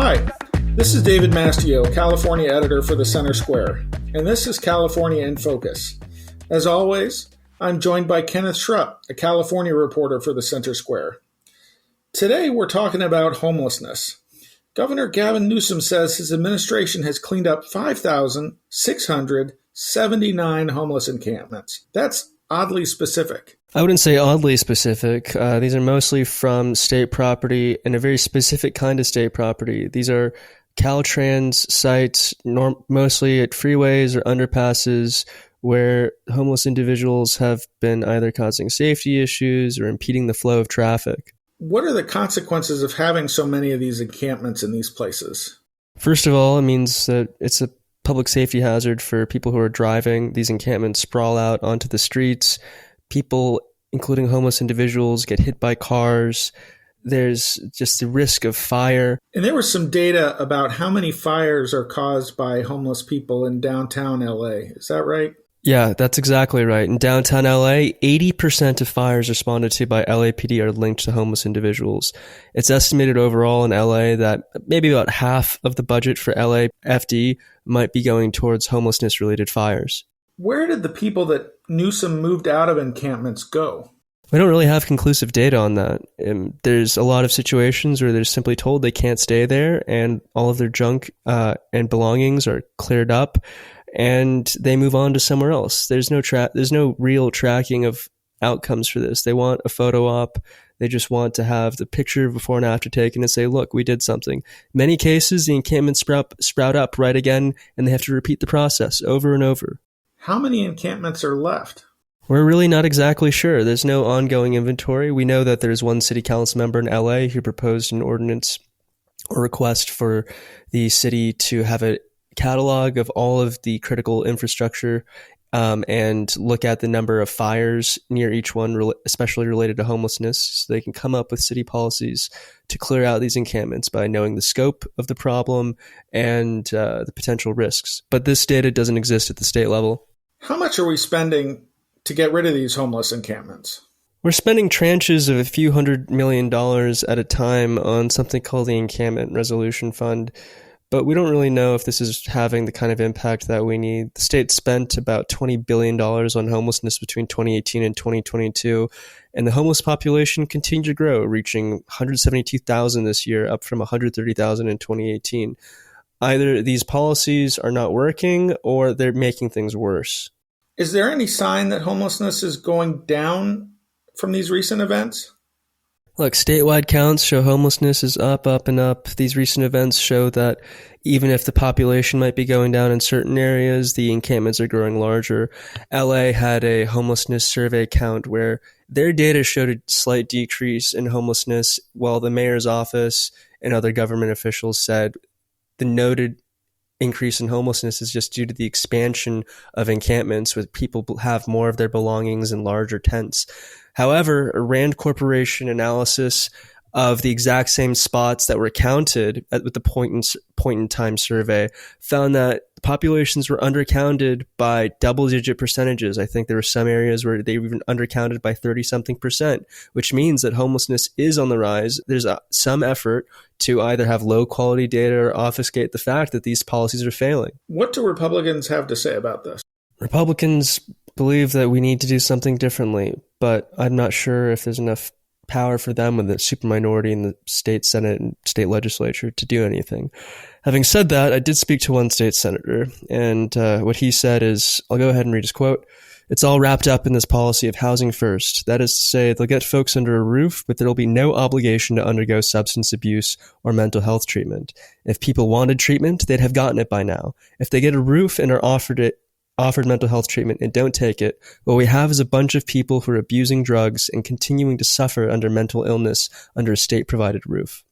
Hi, this is David Mastio, California editor for the Center Square, and this is California in Focus. As always, I'm joined by Kenneth Schrupp, a California reporter for the Center Square. Today, we're talking about homelessness. Governor Gavin Newsom says his administration has cleaned up 5,679 homeless encampments. That's oddly specific. I wouldn't say oddly specific. These are mostly from state property and a very specific kind of state property. These are CalTrans sites, mostly at freeways or underpasses, where homeless individuals have been either causing safety issues or impeding the flow of traffic. What are the consequences of having so many of these encampments in these places? First of all, it means that it's a public safety hazard for people who are driving. These encampments sprawl out onto the streets. People, including homeless individuals, get hit by cars. There's just the risk of fire. And there was some data about how many fires are caused by homeless people in downtown LA. Is that right? Yeah, that's exactly right. In downtown LA, 80% of fires responded to by LAPD are linked to homeless individuals. It's estimated overall in LA that maybe about half of the budget for LAFD might be going towards homelessness-related fires. Where did the people that Newsom moved out of encampments go? We don't really have conclusive data on that. There's a lot of situations where they're simply told they can't stay there and all of their junk and belongings are cleared up and they move on to somewhere else. There's no real tracking of outcomes for this. They want a photo op. They just want to have the picture before and after taken and say, look, we did something. In many cases, the encampments sprout up right again and they have to repeat the process over and over. How many encampments are left? We're really not exactly sure. There's no ongoing inventory. We know that there's one city council member in LA who proposed an ordinance or request for the city to have a catalog of all of the critical infrastructure and look at the number of fires near each one, especially related to homelessness, so they can come up with city policies to clear out these encampments by knowing the scope of the problem and the potential risks. But this data doesn't exist at the state level. How much are we spending to get rid of these homeless encampments? We're spending tranches of a few $100 million at a time on something called the Encampment Resolution Fund, but we don't really know if this is having the kind of impact that we need. The state spent about $20 billion on homelessness between 2018 and 2022, and the homeless population continued to grow, reaching 172,000 this year, up from 130,000 in 2018. Either these policies are not working or they're making things worse. Is there any sign that homelessness is going down from these recent events? Look, statewide counts show homelessness is up, and up. These recent events show that even if the population might be going down in certain areas, the encampments are growing larger. LA had a homelessness survey count where their data showed a slight decrease in homelessness, while the mayor's office and other government officials said the noted increase in homelessness is just due to the expansion of encampments, where people have more of their belongings in larger tents. However, a Rand Corporation analysis of the exact same spots that were counted with the point in time survey found that populations were undercounted by double-digit percentages. I think there were some areas where they were even undercounted by 30-something%, which means that homelessness is on the rise. There's some effort to either have low-quality data or obfuscate the fact that these policies are failing. What do Republicans have to say about this? Republicans believe that we need to do something differently, but I'm not sure if there's enough power for them with the superminority in the state Senate and state legislature to do anything. Having said that, I did speak to one state senator, and what he said is, I'll go ahead and read his quote. "It's all wrapped up in this policy of housing first. That is to say, they'll get folks under a roof, but there'll be no obligation to undergo substance abuse or mental health treatment. If people wanted treatment, they'd have gotten it by now. If they get a roof and are offered mental health treatment and don't take it, what we have is a bunch of people who are abusing drugs and continuing to suffer under mental illness under a state-provided roof."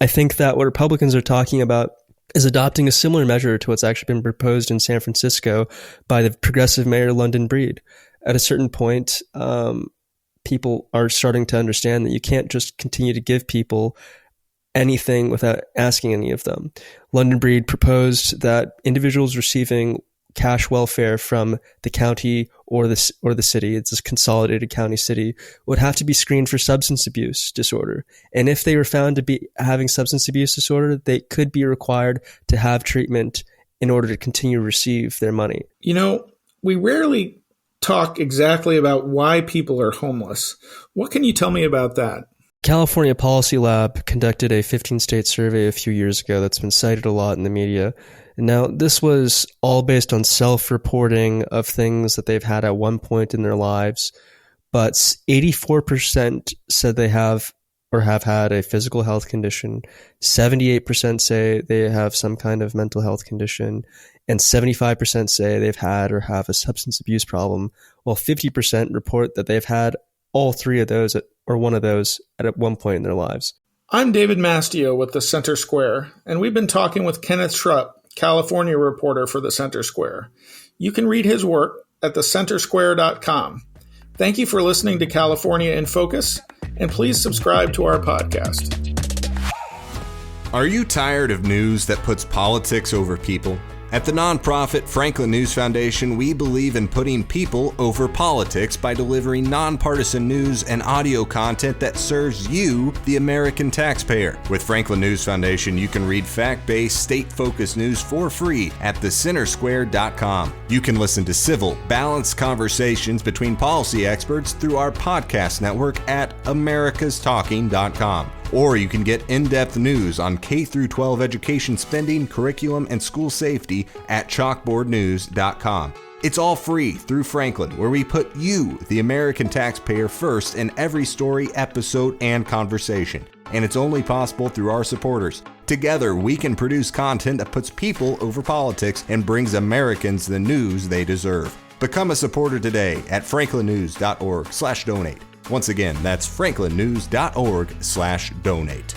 I think that what Republicans are talking about is adopting a similar measure to what's actually been proposed in San Francisco by the progressive mayor London Breed. At a certain point, people are starting to understand that you can't just continue to give people anything without asking any of them. London Breed proposed that individuals receiving cash welfare from the county or the city, it's this consolidated county city, would have to be screened for substance abuse disorder. And if they were found to be having substance abuse disorder, they could be required to have treatment in order to continue to receive their money. You know, we rarely talk exactly about why people are homeless. What can you tell me about that? California Policy Lab conducted a 15-state survey a few years ago that's been cited a lot in the media. Now, this was all based on self-reporting of things that they've had at one point in their lives, but 84% said they have or have had a physical health condition, 78% say they have some kind of mental health condition, and 75% say they've had or have a substance abuse problem, while 50% report that they've had all three of those or one of those at one point in their lives. I'm David Mastio with the Center Square, and we've been talking with Kenneth Schrupp, California reporter for the Center Square. You can read his work at thecentersquare.com. Thank you for listening to California in Focus, and please subscribe to our podcast. Are you tired of news that puts politics over people? At the nonprofit Franklin News Foundation, we believe in putting people over politics by delivering nonpartisan news and audio content that serves you, the American taxpayer. With Franklin News Foundation, you can read fact-based, state-focused news for free at thecentersquare.com. You can listen to civil, balanced conversations between policy experts through our podcast network at americastalking.com. Or you can get in-depth news on K-12 education spending, curriculum, and school safety at chalkboardnews.com. It's all free through Franklin, where we put you, the American taxpayer, first in every story, episode, and conversation. And it's only possible through our supporters. Together, we can produce content that puts people over politics and brings Americans the news they deserve. Become a supporter today at franklinnews.org/donate. Once again, that's franklinnews.org/donate.